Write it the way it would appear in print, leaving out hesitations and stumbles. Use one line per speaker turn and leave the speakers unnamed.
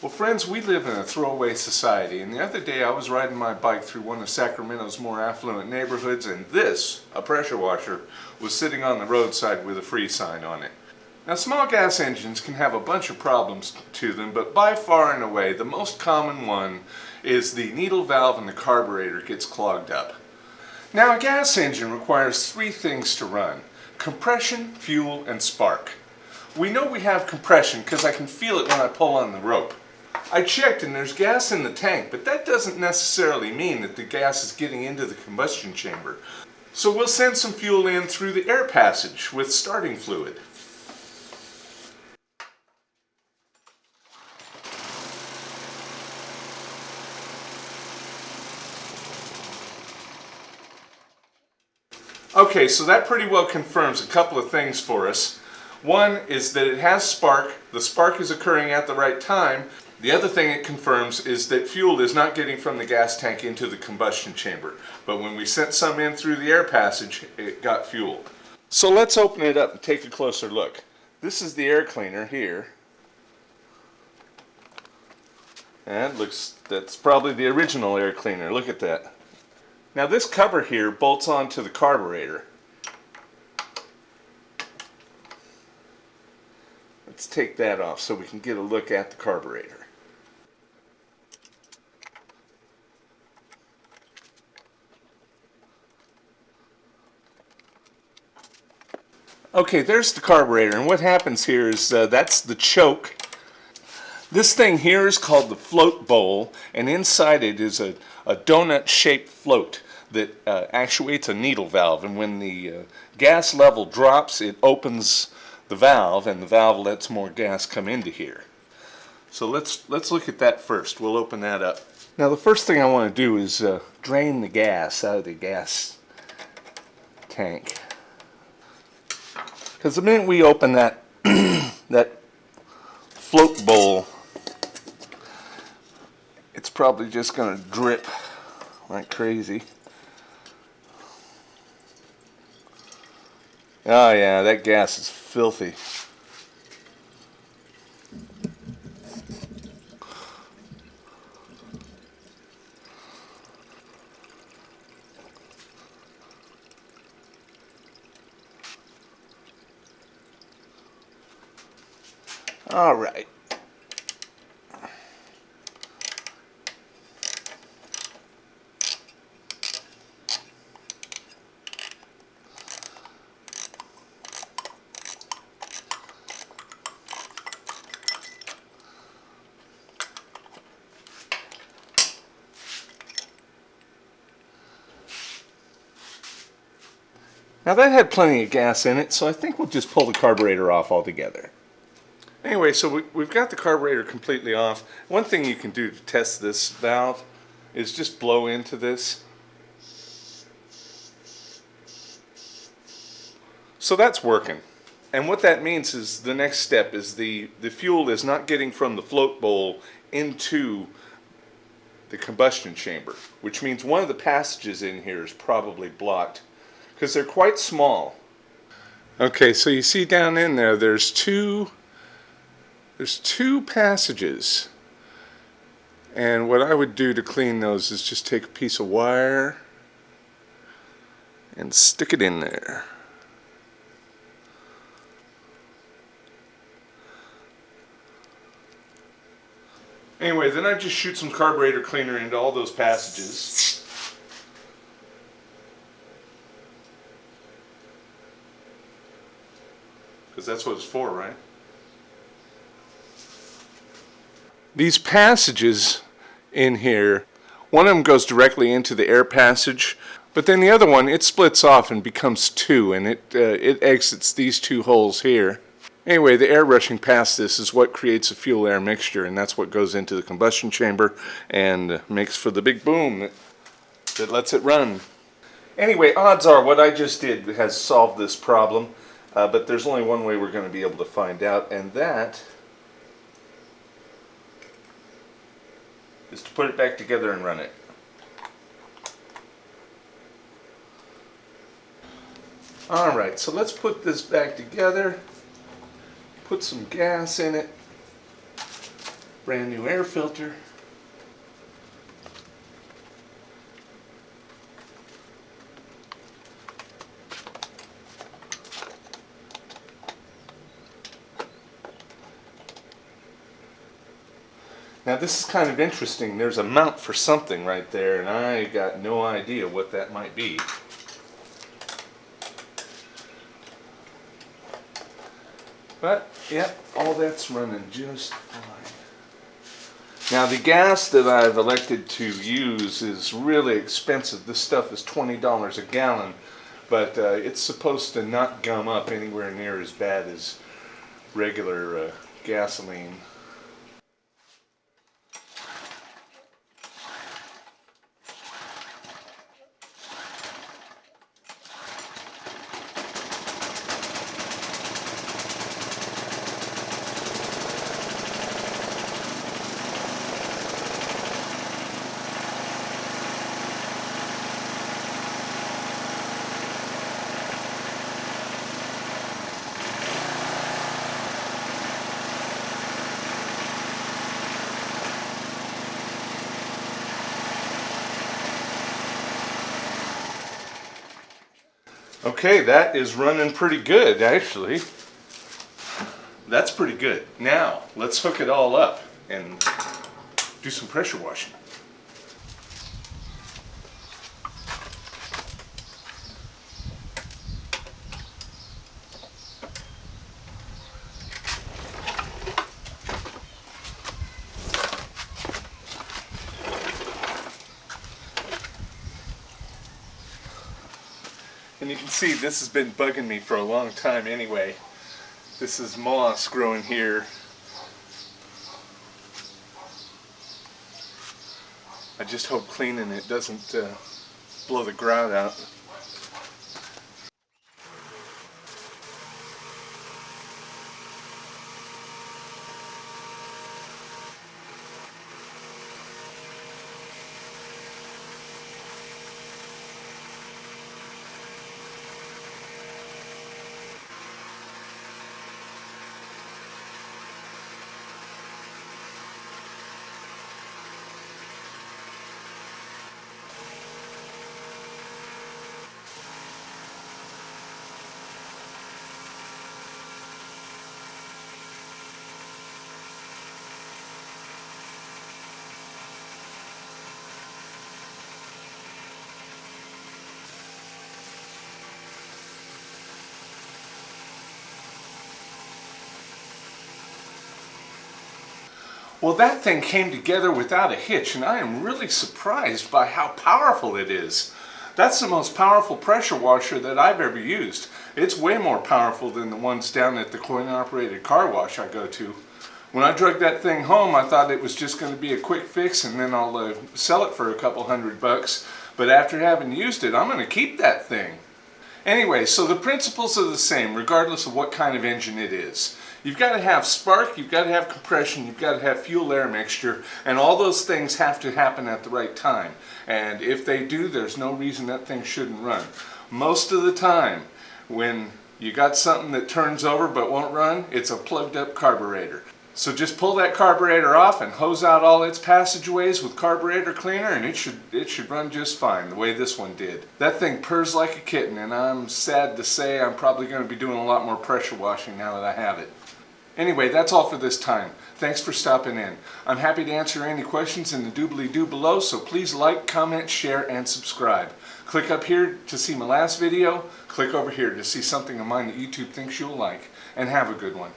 Well, friends, we live in a throwaway society, and the other day I was riding my bike through one of Sacramento's more affluent neighborhoods, and this, a pressure washer, was sitting on the roadside with a free sign on it. Now, small gas engines can have a bunch of problems to them, but by far and away, the most common one is the needle valve in the carburetor gets clogged up. Now, a gas engine requires three things to run: compression, fuel, and spark. We know we have compression because I can feel it when I pull on the rope. I checked and there's gas in the tank, but that doesn't necessarily mean that the gas is getting into the combustion chamber. So we'll send some fuel in through the air passage with starting fluid. Okay, so that pretty well confirms a couple of things for us. One is that it has spark. The spark is occurring at the right time. The other thing it confirms is that fuel is not getting from the gas tank into the combustion chamber. But when we sent some in through the air passage, it got fuel. So let's open it up and take a closer look. This is the air cleaner here. And that's probably the original air cleaner. Look at that. Now this cover here bolts onto the carburetor. Let's take that off so we can get a look at the carburetor. Okay, there's the carburetor, and what happens here is that's the choke. This thing here is called the float bowl, and inside it is a donut-shaped float that actuates a needle valve, and when the gas level drops, it opens the valve, and the valve lets more gas come into here. So let's look at that first. We'll open that up. Now the first thing I want to do is drain the gas out of the gas tank. Because the minute we open that that float bowl, it's probably just going to drip like crazy. Oh yeah, that gas is filthy. All right. Now that had plenty of gas in it, so I think we'll just pull the carburetor off altogether. Anyway, so we've got the carburetor completely off. One thing you can do to test this valve is just blow into this. So that's working. And what that means is the next step is the fuel is not getting from the float bowl into the combustion chamber, which means one of the passages in here is probably blocked because they're quite small. Okay, so you see down in there, there's two passages, and what I would do to clean those is just take a piece of wire and stick it in there. Anyway, then I just shoot some carburetor cleaner into all those passages. Because that's what it's for, right? These passages in here, one of them goes directly into the air passage, but then the other one, it splits off and becomes two, and it exits these two holes here. Anyway, the air rushing past this is what creates a fuel-air mixture, and that's what goes into the combustion chamber and makes for the big boom that lets it run. Anyway, odds are what I just did has solved this problem, but there's only one way we're going to be able to find out, and that is to put it back together and run it. Alright, so let's put this back together, put some gas in it, Brand new air filter. Now this is kind of interesting. There's a mount for something right there, and I got no idea what that might be. But, yep, all that's running just fine. Now the gas that I've elected to use is really expensive. This stuff is $20 a gallon, but it's supposed to not gum up anywhere near as bad as regular gasoline. Okay, that is running pretty good, actually. That's pretty good. Now, let's hook it all up and do some pressure washing. And you can see this has been bugging me for a long time anyway. This is moss growing here. I just hope cleaning it doesn't blow the grout out. Well, that thing came together without a hitch, and I am really surprised by how powerful it is. That's the most powerful pressure washer that I've ever used. It's way more powerful than the ones down at the coin-operated car wash I go to. When I drug that thing home, I thought it was just going to be a quick fix and then I'll sell it for a couple $100. But after having used it, I'm going to keep that thing. Anyway, so the principles are the same regardless of what kind of engine it is. You've got to have spark, you've got to have compression, you've got to have fuel-air mixture, and all those things have to happen at the right time. And if they do, there's no reason that thing shouldn't run. Most of the time, when you got something that turns over but won't run, it's a plugged up carburetor. So just pull that carburetor off and hose out all its passageways with carburetor cleaner, and it should run just fine, the way this one did. That thing purrs like a kitten, and I'm sad to say I'm probably going to be doing a lot more pressure washing now that I have it. Anyway, that's all for this time. Thanks for stopping in. I'm happy to answer any questions in the doobly-doo below, so please like, comment, share, and subscribe. Click up here to see my last video. Click over here to see something of mine that YouTube thinks you'll like. And have a good one.